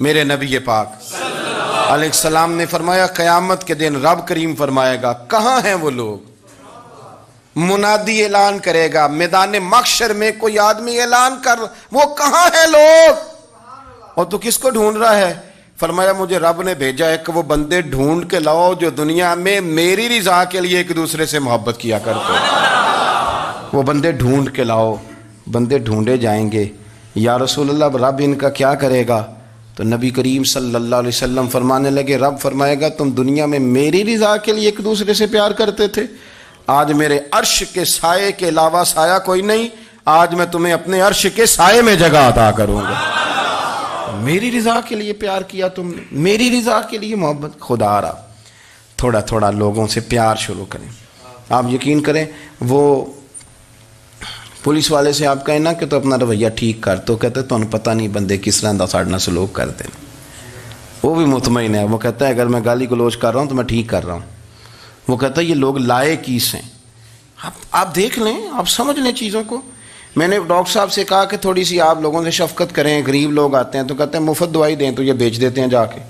میرے نبی پاک علیہ السلام نے فرمایا قیامت کے دن رب کریم فرمائے گا کہاں ہیں وہ لوگ؟ منادی اعلان کرے گا میدان محشر میں، کوئی آدمی اعلان کر وہ کہاں ہیں لوگ؟ اور تو کس کو ڈھونڈ رہا ہے؟ فرمایا مجھے رب نے بھیجا ہے کہ وہ بندے ڈھونڈ کے لاؤ جو دنیا میں میری رضا کے لیے ایک دوسرے سے محبت کیا کرتے ہیں۔ وہ بندے ڈھونڈ کے لاؤ۔ بندے ڈھونڈے جائیں گے۔ یا رسول اللہ رب ان کا کیا کرے گا؟ تو نبی کریم صلی اللہ علیہ وسلم فرمانے لگے رب فرمائے گا تم دنیا میں میری رضا کے لیے ایک دوسرے سے پیار کرتے تھے، آج میرے عرش کے سائے کے علاوہ سایہ کوئی نہیں، آج میں تمہیں اپنے عرش کے سائے میں جگہ عطا کروں گا۔ میری رضا کے لیے پیار کیا تم نے، میری رضا کے لیے محبت۔ خدا را تھوڑا تھوڑا لوگوں سے پیار شروع کریں۔ آپ یقین کریں وہ پولیس والے سے آپ کہیں نا کہ تو اپنا رویہ ٹھیک کر، تو کہتے تو انہوں پتہ نہیں بندے کس طرح دا ساڑھنا سلوک کرتے ہیں۔ وہ بھی مطمئن ہے، وہ کہتا ہے اگر میں گالی گلوچ کر رہا ہوں تو میں ٹھیک کر رہا ہوں۔ وہ کہتا ہے یہ لوگ لائے کیس ہیں۔ آپ دیکھ لیں، آپ سمجھ لیں چیزوں کو۔ میں نے ڈاکٹر صاحب سے کہا کہ تھوڑی سی آپ لوگوں سے شفقت کریں، غریب لوگ آتے ہیں تو کہتے ہیں مفت دوائی دیں تو یہ بیچ دیتے ہیں جا کے۔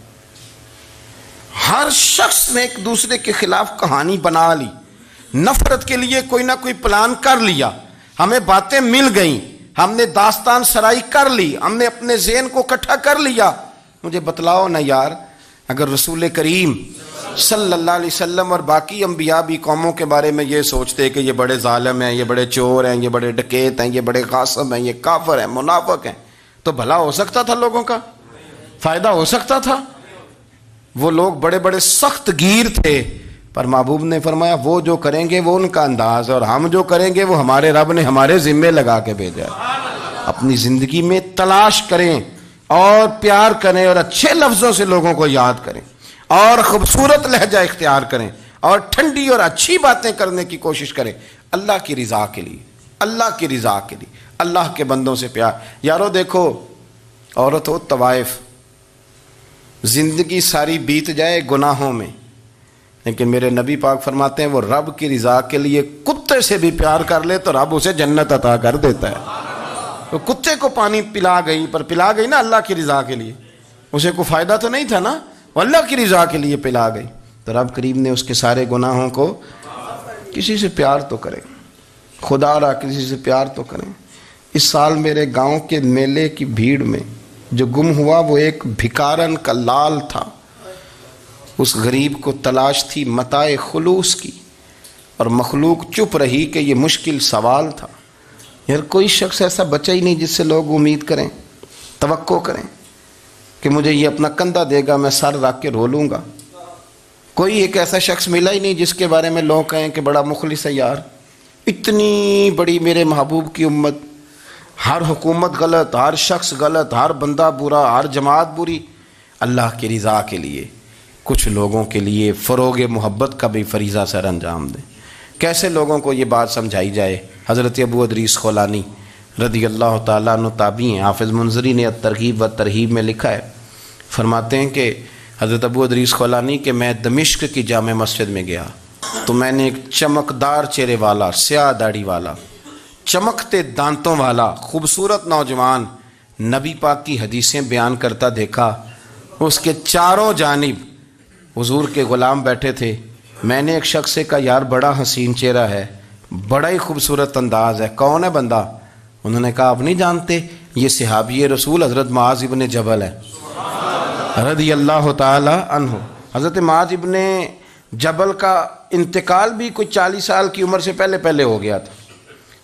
ہر شخص نے ایک دوسرے کے خلاف کہانی بنا لی، نفرت کے لیے کوئی نہ کوئی پلان کر لیا، ہمیں باتیں مل گئیں، ہم نے داستان سرائی کر لی، ہم نے اپنے ذہن کو اکٹھا کر لیا۔ مجھے بتلاؤ نا یار، اگر رسول کریم صلی اللہ علیہ وسلم اور باقی انبیاء بھی قوموں کے بارے میں یہ سوچتے کہ یہ بڑے ظالم ہیں، یہ بڑے چور ہیں، یہ بڑے ڈکیت ہیں، یہ بڑے غاصب ہیں، یہ کافر ہیں، منافق ہیں، تو بھلا ہو سکتا تھا؟ لوگوں کا فائدہ ہو سکتا تھا؟ وہ لوگ بڑے بڑے سخت گیر تھے، پر محبوب نے فرمایا وہ جو کریں گے وہ ان کا انداز ہے، اور ہم جو کریں گے وہ ہمارے رب نے ہمارے ذمے لگا کے بھیجا ہے۔ اپنی زندگی میں تلاش کریں اور پیار کریں اور اچھے لفظوں سے لوگوں کو یاد کریں اور خوبصورت لہجہ اختیار کریں اور ٹھنڈی اور اچھی باتیں کرنے کی کوشش کریں، اللہ کی رضا کے لیے، اللہ کی رضا کے لیے، اللہ کے بندوں سے پیار۔ یارو دیکھو، عورت ہو طوائف، زندگی ساری بیت جائے گناہوں میں، لیکن میرے نبی پاک فرماتے ہیں وہ رب کی رضا کے لیے کتے سے بھی پیار کر لے تو رب اسے جنت عطا کر دیتا ہے۔ تو کتے کو پانی پلا گئی، پر پلا گئی نا اللہ کی رضا کے لیے، اسے کوئی فائدہ تو نہیں تھا نا، وہ اللہ کی رضا کے لیے پلا گئی، تو رب کریم نے اس کے سارے گناہوں کو۔ کسی سے پیار تو کریں، خدا را کسی سے پیار تو کریں۔ اس سال میرے گاؤں کے میلے کی بھیڑ میں جو گم ہوا وہ ایک بھکارن کا لال تھا۔ اس غریب کو تلاش تھی متاع خلوص کی، اور مخلوق چپ رہی کہ یہ مشکل سوال تھا۔ یار کوئی شخص ایسا بچا ہی نہیں جس سے لوگ امید کریں، توقع کریں کہ مجھے یہ اپنا کندھا دے گا میں سر رکھ کے رو لوں گا۔ کوئی ایک ایسا شخص ملا ہی نہیں جس کے بارے میں لوگ کہیں کہ بڑا مخلص ہے یار۔ اتنی بڑی میرے محبوب کی امت، ہر حکومت غلط، ہر شخص غلط، ہر بندہ برا، ہر جماعت بری، اللہ کی رضا کے لیے کچھ لوگوں کے لیے فروغ محبت کا بھی فریضہ سر انجام دیں۔ کیسے لوگوں کو یہ بات سمجھائی جائے؟ حضرت ابو ادریس خولانی رضی اللہ تعالیٰ عنہ تابعی ہیں۔ حافظ منذری نے الترغیب و ترہیب میں لکھا ہے، فرماتے ہیں کہ حضرت ابو ادریس خولانی کہ میں دمشق کی جامع مسجد میں گیا تو میں نے ایک چمکدار چہرے والا، سیاہ داڑھی والا، چمکتے دانتوں والا خوبصورت نوجوان نبی پاک کی حدیثیں بیان کرتا دیکھا۔ اس کے چاروں جانب حضور کے غلام بیٹھے تھے۔ میں نے ایک شخص سے کہا یار بڑا حسین چہرہ ہے، بڑا ہی خوبصورت انداز ہے، کون ہے بندہ؟ انہوں نے کہا آپ نہیں جانتے، یہ صحابی رسول حضرت معاذ ابن جبل ہے رضی اللہ تعالی عنہ۔ حضرت معاذ ابن جبل کا انتقال بھی کوئی 40 سال کی عمر سے پہلے ہو گیا تھا،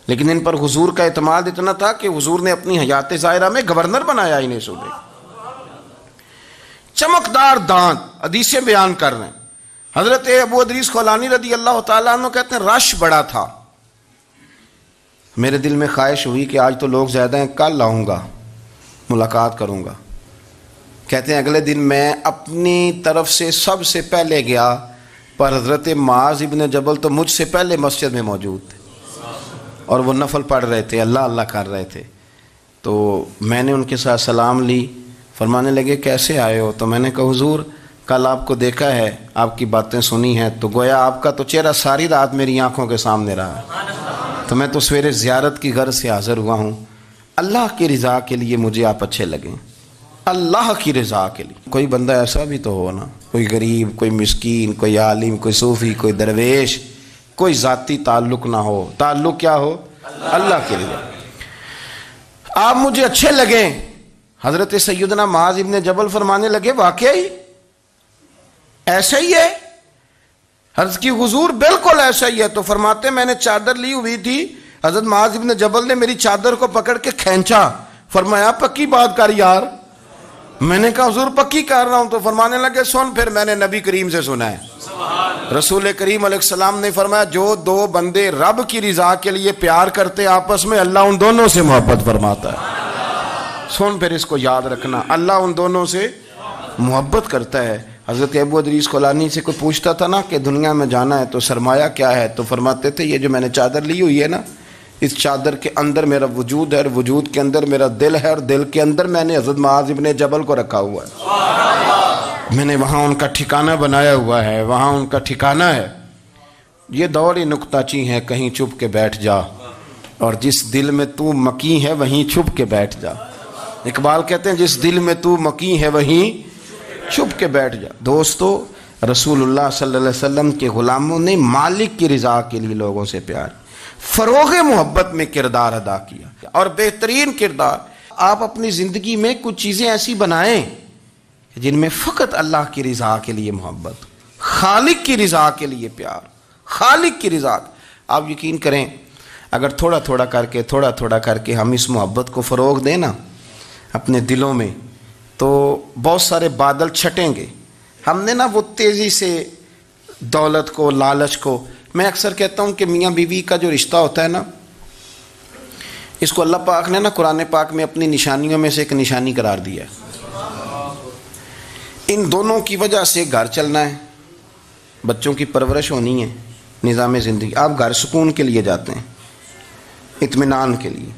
لیکن ان پر حضور کا اعتماد اتنا تھا کہ حضور نے اپنی حیات ظاہرہ میں گورنر بنایا انہیں صوبے۔ چمکدار دانت، حدیثیں بیان کر رہے ہیں۔ حضرت ابو ادریس خولانی رضی اللہ تعالیٰ عنہ کہتے ہیں رش بڑا تھا، میرے دل میں خواہش ہوئی کہ آج تو لوگ زیادہ ہیں، کل آؤں گا ملاقات کروں گا۔ کہتے ہیں اگلے دن میں اپنی طرف سے سب سے پہلے گیا، پر حضرت معاذ ابن جبل تو مجھ سے پہلے مسجد میں موجود تھے اور وہ نفل پڑھ رہے تھے، اللہ اللہ کر رہے تھے۔ تو میں نے ان کے ساتھ سلام لی، فرمانے لگے کیسے آئے ہو؟ تو میں نے کہا حضور کل آپ کو دیکھا ہے، آپ کی باتیں سنی ہیں، تو گویا آپ کا تو چہرہ ساری رات میری آنکھوں کے سامنے رہا، تو میں تو سویرے زیارت کی غرض سے حاضر ہوا ہوں، اللہ کی رضا کے لیے مجھے آپ اچھے لگیں۔ اللہ کی رضا کے لیے. کوئی بندہ ایسا بھی تو ہو نا, کوئی غریب, کوئی مسکین, کوئی عالم, کوئی صوفی, کوئی درویش, کوئی ذاتی تعلق نہ ہو, تعلق کیا ہو؟ اللہ کی رضا. آپ مجھے اچھے لگیں. حضرت سیدنا معاذ ابن جبل فرمانے لگے واقعی ایسا ہی ہے حضرت کی حضور, بالکل ایسا ہی ہے. تو فرماتے میں نے چادر لی ہوئی تھی, حضرت معاذ ابن جبل نے میری چادر کو پکڑ کے کھینچا, فرمایا پکی بات کر یار. میں نے کہا حضور پکی کر رہا ہوں. تو فرمانے لگے سن, پھر میں نے نبی کریم سے سنا ہے, رسول کریم علیہ السلام نے فرمایا جو دو بندے رب کی رضا کے لیے پیار کرتے آپس میں, اللہ ان دونوں سے محبت فرماتا ہے. سن پھر اس کو یاد رکھنا, اللہ ان دونوں سے محبت کرتا ہے. حضرت ابو ادریس خولانی سے کوئی پوچھتا تھا نا کہ دنیا میں جانا ہے تو سرمایہ کیا ہے, تو فرماتے تھے یہ جو میں نے چادر لی ہوئی ہے نا, اس چادر کے اندر میرا وجود ہے, اور وجود کے اندر میرا دل ہے, اور دل کے اندر میں نے حضرت معاذ ابن جبل کو رکھا ہوا ہے. میں نے وہاں ان کا ٹھکانہ بنایا ہوا ہے, وہاں ان کا ٹھکانہ ہے. یہ دور ہی نکتہ چی ہے, کہیں چھپ کے بیٹھ جا, اور جس دل میں تو مکی ہے وہیں چھپ کے بیٹھ جا. اقبال کہتے ہیں جس دل میں تو مکی ہے وہیں چھپ کے بیٹھ جا. دوستو, رسول اللہ صلی اللہ علیہ وسلم کے غلاموں نے مالک کی رضا کے لیے لوگوں سے پیار, فروغ محبت میں کردار ادا کیا, اور بہترین کردار. آپ اپنی زندگی میں کچھ چیزیں ایسی بنائیں جن میں فقط اللہ کی رضا کے لیے محبت, خالق کی رضا کے لیے پیار, خالق کی رضا. آپ یقین کریں اگر تھوڑا تھوڑا کر کے ہم اس محبت کو فروغ دیں نا اپنے دلوں میں, تو بہت سارے بادل چھٹیں گے. ہم نے نا وہ تیزی سے دولت کو, لالچ کو, میں اکثر کہتا ہوں کہ میاں بیوی کا جو رشتہ ہوتا ہے نا, اس کو اللہ پاک نے نا قرآن پاک میں اپنی نشانیوں میں سے ایک نشانی قرار دیا ہے. ان دونوں کی وجہ سے گھر چلنا ہے, بچوں کی پرورش ہونی ہے, نظام زندگی. آپ گھر سکون کے لیے جاتے ہیں, اطمینان کے لیے.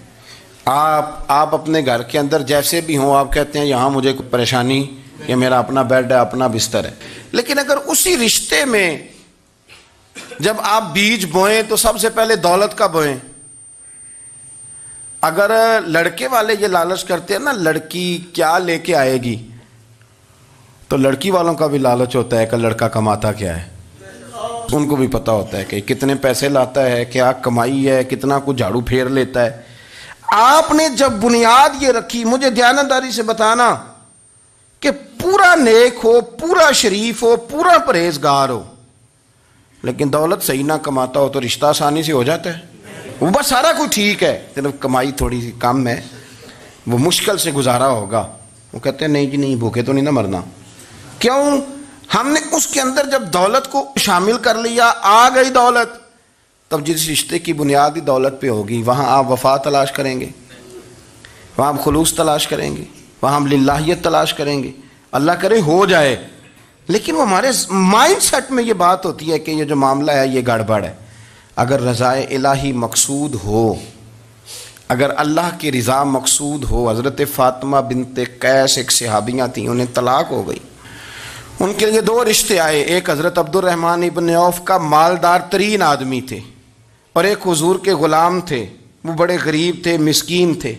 آپ اپنے گھر کے اندر جیسے بھی ہوں, آپ کہتے ہیں یہاں مجھے کوئی پریشانی, یہ میرا اپنا بیڈ ہے, اپنا بستر ہے. لیکن اگر اسی رشتے میں جب آپ بیج بوئیں تو سب سے پہلے دولت کا بوئیں. اگر لڑکے والے یہ لالچ کرتے ہیں نا لڑکی کیا لے کے آئے گی, تو لڑکی والوں کا بھی لالچ ہوتا ہے کہ لڑکا کماتا کیا ہے. ان کو بھی پتا ہوتا ہے کہ کتنے پیسے لاتا ہے, کیا کمائی ہے, کتنا کچھ جھاڑو پھیر لیتا ہے. آپ نے جب بنیاد یہ رکھی, مجھے دیانتداری سے بتانا کہ پورا نیک ہو, پورا شریف ہو, پورا پرہیزگار ہو, لیکن دولت صحیح نہ کماتا ہو تو رشتہ آسانی سے ہو جاتا ہے. وہ بس سارا کچھ ٹھیک ہے, صرف کمائی تھوڑی سی کم ہے, وہ مشکل سے گزارا ہوگا. وہ کہتے ہیں نہیں جی نہیں, بھوکے تو نہیں نہ مرنا. کیوں؟ ہم نے اس کے اندر جب دولت کو شامل کر لیا, آ گئی دولت, تب جس رشتے کی بنیادی دولت پہ ہوگی وہاں آپ وفا تلاش کریں گے, وہاں آپ خلوص تلاش کریں گے, وہاں ہم للہیت تلاش کریں گے. اللہ کرے ہو جائے, لیکن وہ ہمارے مائنڈ سیٹ میں یہ بات ہوتی ہے کہ یہ جو معاملہ ہے یہ گڑبڑ ہے. اگر رضائے الہی مقصود ہو, اگر اللہ کی رضا مقصود ہو. حضرت فاطمہ بنت قیس ایک صحابیاں تھیں, انہیں طلاق ہو گئی. ان کے لیے دو رشتے آئے, ایک حضرت عبد الرحمن ابن عوف کا مالدار ترین آدمی تھے, اور ایک حضور کے غلام تھے, وہ بڑے غریب تھے, مسکین تھے.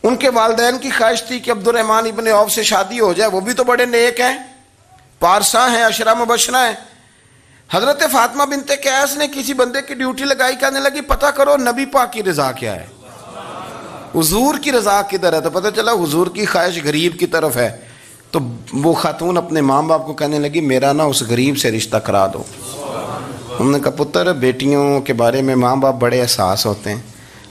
ان کے والدین کی خواہش تھی کہ عبد الرحمن ابن عوف سے شادی ہو جائے, وہ بھی تو بڑے نیک ہیں, پارسا ہیں, عشرہ مبشرہ ہیں. حضرت فاطمہ بنت قیس نے کسی بندے کی ڈیوٹی لگائی, کہنے لگی پتہ کرو نبی پاک کی رضا کیا ہے, حضور کی رضا کدھر ہے. تو پتہ چلا حضور کی خواہش غریب کی طرف ہے. تو وہ خاتون اپنے ماں باپ کو کہنے لگی میرا نا اس غریب سے رشتہ کرا دو. ہم نے کہا پتر, بیٹیوں کے بارے میں ماں باپ بڑے احساس ہوتے ہیں,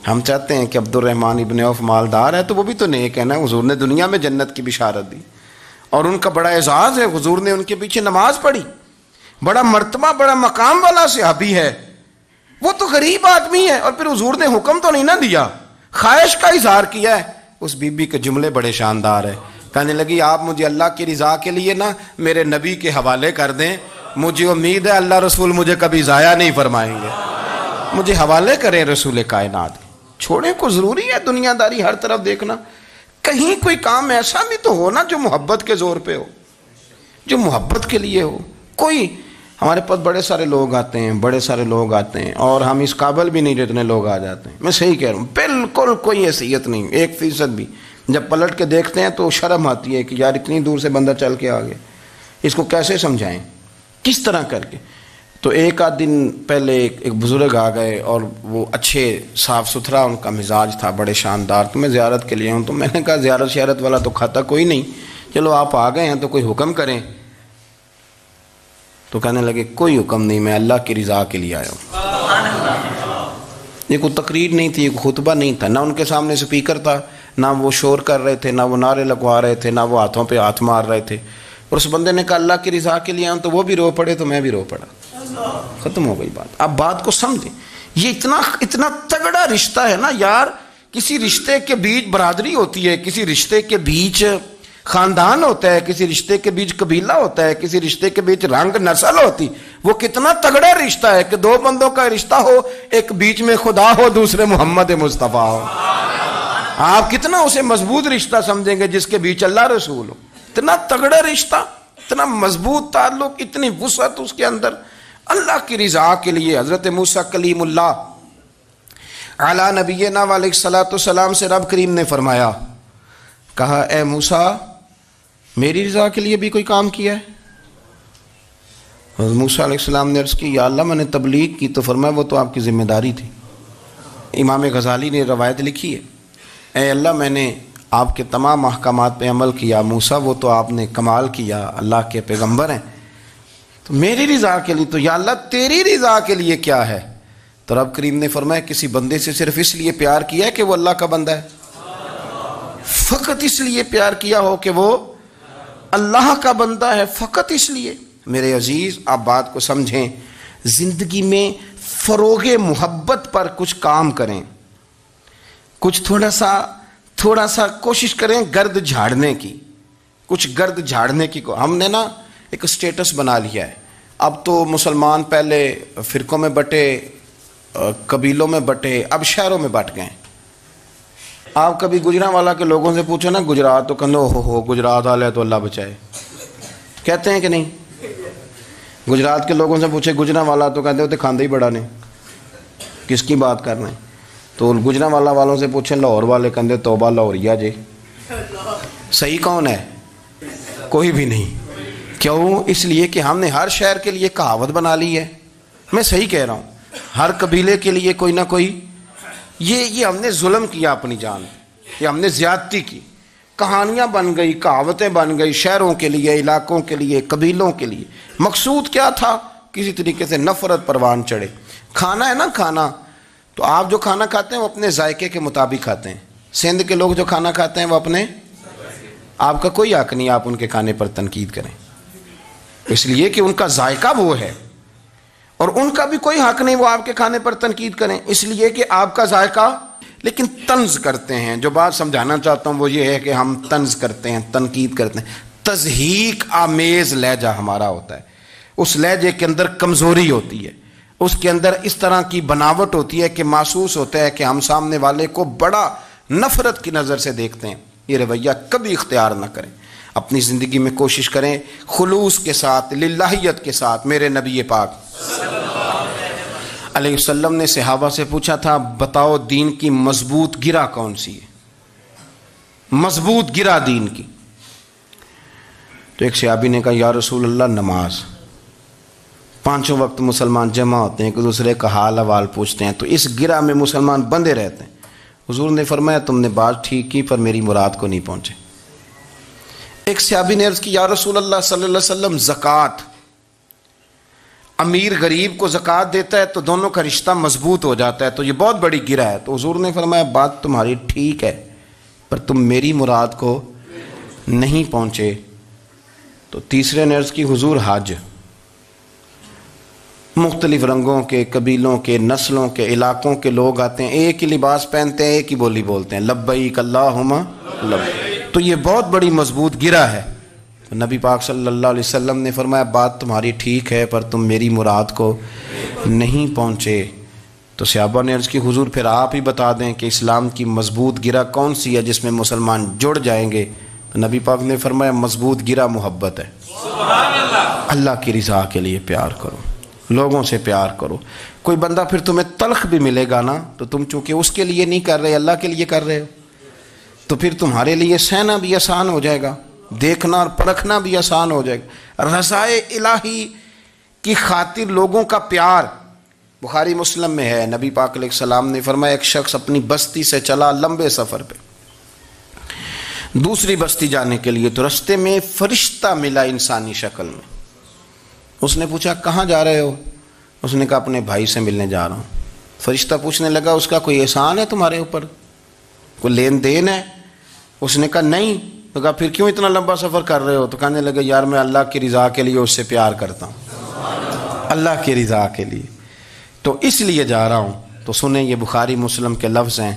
ہم چاہتے ہیں کہ عبد الرحمن ابن عوف مالدار ہے تو وہ بھی تو نیک ہے نا, حضور نے دنیا میں جنت کی بشارت دی, اور ان کا بڑا اعزاز ہے, حضور نے ان کے پیچھے نماز پڑھی, بڑا مرتبہ بڑا مقام والا صحابی ہے. وہ تو غریب آدمی ہے, اور پھر حضور نے حکم تو نہیں نہ دیا, خواہش کا اظہار کیا ہے. اس بی بی کے جملے بڑے شاندار ہیں. کہنے لگی آپ مجھے اللہ کی رضا کے لیے نا میرے نبی کے حوالے کر دیں, مجھے امید ہے اللہ رسول مجھے کبھی ضائع نہیں فرمائیں گے, مجھے حوالے کریں رسول کائنات. چھوڑیں کو ضروری ہے دنیا داری ہر طرف دیکھنا, کہیں کوئی کام ایسا بھی تو ہو نا جو محبت کے زور پہ ہو, جو محبت کے لیے ہو. کوئی ہمارے پاس بڑے سارے لوگ آتے ہیں, بڑے سارے لوگ آتے ہیں, اور ہم اس قابل بھی نہیں جتنے لوگ آ جاتے ہیں. میں صحیح کہہ رہا ہوں, بالکل کوئی حیثیت نہیں 1% بھی. جب پلٹ کے دیکھتے ہیں تو شرم آتی ہے کہ یار اتنی دور سے بندہ چل کے آ گیا، اس کو کیسے سمجھائیں، کس طرح کر کے۔ تو ایک آدھ دن پہلے ایک بزرگ آ گئے اور وہ اچھے صاف ستھرا ان کا مزاج تھا، بڑے شاندار، تو میں زیارت کے لیے ہوں، تو میں نے کہا زیارت شیارت والا تو کھاتا کوئی نہیں، چلو آپ آ گئے ہیں تو کوئی حکم کریں۔ تو کہنے لگے کوئی حکم نہیں، میں اللہ کی رضا کے لیے آیا ہوں۔ یہ کوئی تقریر نہیں تھی، کوئی خطبہ نہیں تھا، نہ ان کے سامنے سپیکر تھا، نہ وہ شور کر رہے تھے، نہ وہ نعرے لگوا رہے تھے، نہ وہ ہاتھوں پہ ہاتھ مار رہے تھے۔ اور اس بندے نے کہا اللہ کی رضا کے لیے آیا ہوں، تو وہ بھی رو پڑے تو میں بھی رو پڑا، ختم ہو گئی بات۔ اب بات کو سمجھیں، یہ اتنا تگڑا رشتہ ہے نا یار۔ کسی رشتے کے بیچ برادری ہوتی ہے، کسی رشتے کے بیچ خاندان ہوتا ہے، کسی رشتے کے بیچ قبیلہ ہوتا ہے، کسی رشتے کے بیچ رنگ نسل ہوتی، وہ کتنا تگڑا رشتہ ہے کہ دو بندوں کا رشتہ ہو، ایک بیچ میں خدا ہو، دوسرے محمد مصطفیٰ ہو۔ آپ کتنا اسے مضبوط رشتہ سمجھیں گے جس کے بیچ اللہ رسول ہو۔ اتنا تگڑا رشتہ، اتنا مضبوط تعلق، اتنی وسعت اس کے اندر۔ اللہ کی رضا کے لیے حضرت موسیٰ کلیم اللہ علی نبینا علیہ الصلوۃ والسلام سے رب کریم نے فرمایا، کہا اے موسیٰ میری رضا کے لیے بھی کوئی کام کیا ہے؟ حضرت موسیٰ علیہ السلام نے عرض کی یا اللہ میں نے تبلیغ کی، تو فرمایا وہ تو آپ کی ذمہ داری تھی۔ امام غزالی نے روایت لکھی ہے، اے اللہ میں نے آپ کے تمام احکامات پہ عمل کیا، موسیٰ وہ تو آپ نے کمال کیا، اللہ کے پیغمبر ہیں، تو میری رضا کے لیے تو یا اللہ تیری رضا کے لیے کیا ہے؟ تو رب کریم نے فرمایا کسی بندے سے صرف اس لیے پیار کیا ہے کہ وہ اللہ کا بندہ ہے، فقط اس لیے پیار کیا ہو کہ وہ اللہ کا بندہ ہے، فقط اس لیے۔ میرے عزیز آپ بات کو سمجھیں، زندگی میں فروغ محبت پر کچھ کام کریں، کچھ تھوڑا سا کوشش کریں گرد جھاڑنے کی، کچھ گرد جھاڑنے کی۔ ہم نے نا ایک سٹیٹس بنا لیا ہے، اب تو مسلمان پہلے فرقوں میں بٹے، قبیلوں میں بٹے، اب شہروں میں بٹ گئے۔ آپ کبھی گجرانوالا کے لوگوں سے پوچھو نا گجرات، تو کہنے ہو گجرات والے تو اللہ بچائے، کہتے ہیں کہ نہیں؟ گجرات کے لوگوں سے پوچھے گجرانوالا تو کہتے ہوتے کھاندے ہی بڑا نے، کس کی بات کر رہے ہیں؟ تو گجرانوالا والوں سے پوچھیں لاہور والے کہتے توبہ لاہوریا جی۔ صحیح کون ہے؟ کوئی بھی نہیں۔ کیوں؟ اس لیے کہ ہم نے ہر شہر کے لیے کہاوت بنا لی ہے۔ میں صحیح کہہ رہا ہوں، ہر قبیلے کے لیے کوئی نہ کوئی، یہ ہم نے ظلم کیا اپنی جان، یہ ہم نے زیادتی کی، کہانیاں بن گئی، کہاوتیں بن گئی، شہروں کے لیے، علاقوں کے لیے، قبیلوں کے لیے۔ مقصود کیا تھا؟ کسی طریقے سے نفرت پروان چڑھے۔ کھانا ہے نا، کھانا تو آپ جو کھانا کھاتے ہیں وہ اپنے ذائقے کے مطابق کھاتے ہیں۔ سندھ کے لوگ جو کھانا کھاتے ہیں وہ اپنے، آپ کا کوئی حق نہیں آپ ان کے کھانے پر تنقید کریں، اس لیے کہ ان کا ذائقہ وہ ہے، اور ان کا بھی کوئی حق نہیں وہ آپ کے کھانے پر تنقید کریں، اس لیے کہ آپ کا ذائقہ۔ لیکن طنز کرتے ہیں، جو بات سمجھانا چاہتا ہوں وہ یہ ہے کہ ہم طنز کرتے ہیں، تنقید کرتے ہیں، تضحیک آمیز لہجہ ہمارا ہوتا ہے، اس لہجے کے اندر کمزوری ہوتی ہے، اس کے اندر اس طرح کی بناوٹ ہوتی ہے کہ محسوس ہوتا ہے کہ ہم سامنے والے کو بڑا نفرت کی نظر سے دیکھتے ہیں۔ یہ رویہ کبھی اختیار نہ کریں، اپنی زندگی میں کوشش کریں خلوص کے ساتھ، للہیت کے ساتھ۔ میرے نبی پاک علیہ وسلم نے صحابہ سے پوچھا تھا بتاؤ دین کی مضبوط گرہ کون سی ہے، مضبوط گرہ دین کی؟ تو ایک صحابی نے کہا یا رسول اللہ نماز، پانچوں وقت مسلمان جمع ہوتے ہیں، ایک دوسرے کا حال احوال پوچھتے ہیں، تو اس گرہ میں مسلمان بندے رہتے ہیں۔ حضور نے فرمایا تم نے بات ٹھیک کی پر میری مراد کو نہیں پہنچے۔ ایک صحابی نے عرض کی یا رسول اللہ صلی اللہ علیہ وسلم زکوٰۃ، امیر غریب کو زکوٰۃ دیتا ہے تو دونوں کا رشتہ مضبوط ہو جاتا ہے، تو یہ بہت بڑی گرہ ہے۔ تو حضور نے فرمایا بات تمہاری ٹھیک ہے پر تم میری مراد کو نہیں پہنچے۔ تو تیسرے نے عرض کی حضور حج، مختلف رنگوں کے، قبیلوں کے، نسلوں کے، علاقوں کے لوگ آتے ہیں، ایک ہی لباس پہنتے ہیں، ایک ہی بولی بولتے ہیں، لبیک اللہم لبیک، تو یہ بہت بڑی مضبوط گرہ ہے۔ تو نبی پاک صلی اللہ علیہ وسلم نے فرمایا بات تمہاری ٹھیک ہے پر تم میری مراد کو نہیں پہنچے۔ تو صحابہ نے عرض کی حضور پھر آپ ہی بتا دیں کہ اسلام کی مضبوط گرہ کون سی ہے جس میں مسلمان جڑ جائیں گے؟ تو نبی پاک نے فرمایا مضبوط گرہ محبت ہے، اللہ کی رضا کے لیے پیار کرو، لوگوں سے پیار کرو۔ کوئی بندہ پھر تمہیں تلخ بھی ملے گا نا تو تم چونکہ اس کے لیے نہیں کر رہے، اللہ کے لیے کر رہے ہو، تو پھر تمہارے لیے سہنا بھی آسان ہو جائے گا، دیکھنا اور پرکھنا بھی آسان ہو جائے گا۔ رضائے الہی کی خاطر لوگوں کا پیار، بخاری مسلم میں ہے، نبی پاک علیہ السلام نے فرمایا ایک شخص اپنی بستی سے چلا لمبے سفر پہ دوسری بستی جانے کے لیے، تو رستے میں فرشتہ ملا انسانی شکل میں۔ اس نے پوچھا کہاں جا رہے ہو؟ اس نے کہا اپنے بھائی سے ملنے جا رہا ہوں۔ فرشتہ پوچھنے لگا اس کا کوئی احسان ہے تمہارے اوپر، کوئی لین دین ہے؟ اس نے کہا نہیں۔ تو کہا پھر کیوں اتنا لمبا سفر کر رہے ہو؟ تو کہنے لگے یار میں اللہ کی رضا کے لیے اس سے پیار کرتا ہوں، اللہ کی رضا کے لیے، تو اس لیے جا رہا ہوں۔ تو سنیں یہ بخاری مسلم کے لفظ ہیں،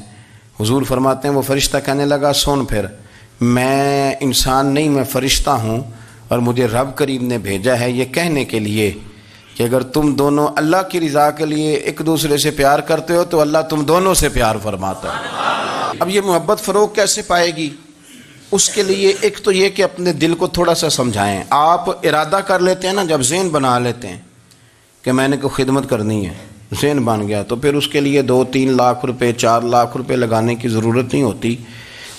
حضور فرماتے ہیں وہ فرشتہ کہنے لگا سن پھر، میں انسان نہیں میں فرشتہ ہوں، اور مجھے رب کریم نے بھیجا ہے یہ کہنے کے لیے کہ اگر تم دونوں اللہ کی رضا کے لیے ایک دوسرے سے پیار کرتے ہو تو اللہ تم دونوں سے پیار فرماتا ہے۔ اب یہ محبت فروغ کیسے پائے گی؟ اس کے لیے ایک تو یہ کہ اپنے دل کو تھوڑا سا سمجھائیں۔ آپ ارادہ کر لیتے ہیں نا، جب ذہن بنا لیتے ہیں کہ میں نے کوئی خدمت کرنی ہے، ذہن بن گیا، تو پھر اس کے لیے 2-3 لاکھ روپے 4 لاکھ روپے لگانے کی ضرورت نہیں ہوتی۔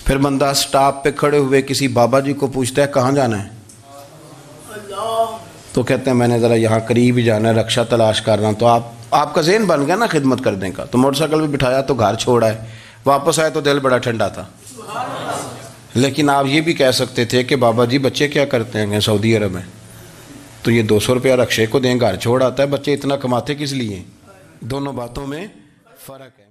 پھر بندہ سٹاپ پہ کھڑے ہوئے کسی بابا جی کو پوچھتا ہے کہاں جانا ہے، تو کہتے ہیں میں نے ذرا یہاں قریب ہی جانا ہے، رکشہ تلاش کر رہا ہوں۔ تو آپ کا ذہن بن گیا نا خدمت کرنے کا، تو موٹر سائیکل بھی بٹھایا تو گھر چھوڑا ہے، واپس آئے تو دل بڑا ٹھنڈا تھا۔ لیکن آپ یہ بھی کہہ سکتے تھے کہ بابا جی بچے کیا کرتے ہیں سعودی عرب میں، تو یہ 200 روپیہ رکشے کو دیں، گھر چھوڑ آتا ہے، بچے اتنا کماتے کس لیے؟ دونوں باتوں میں فرق ہے۔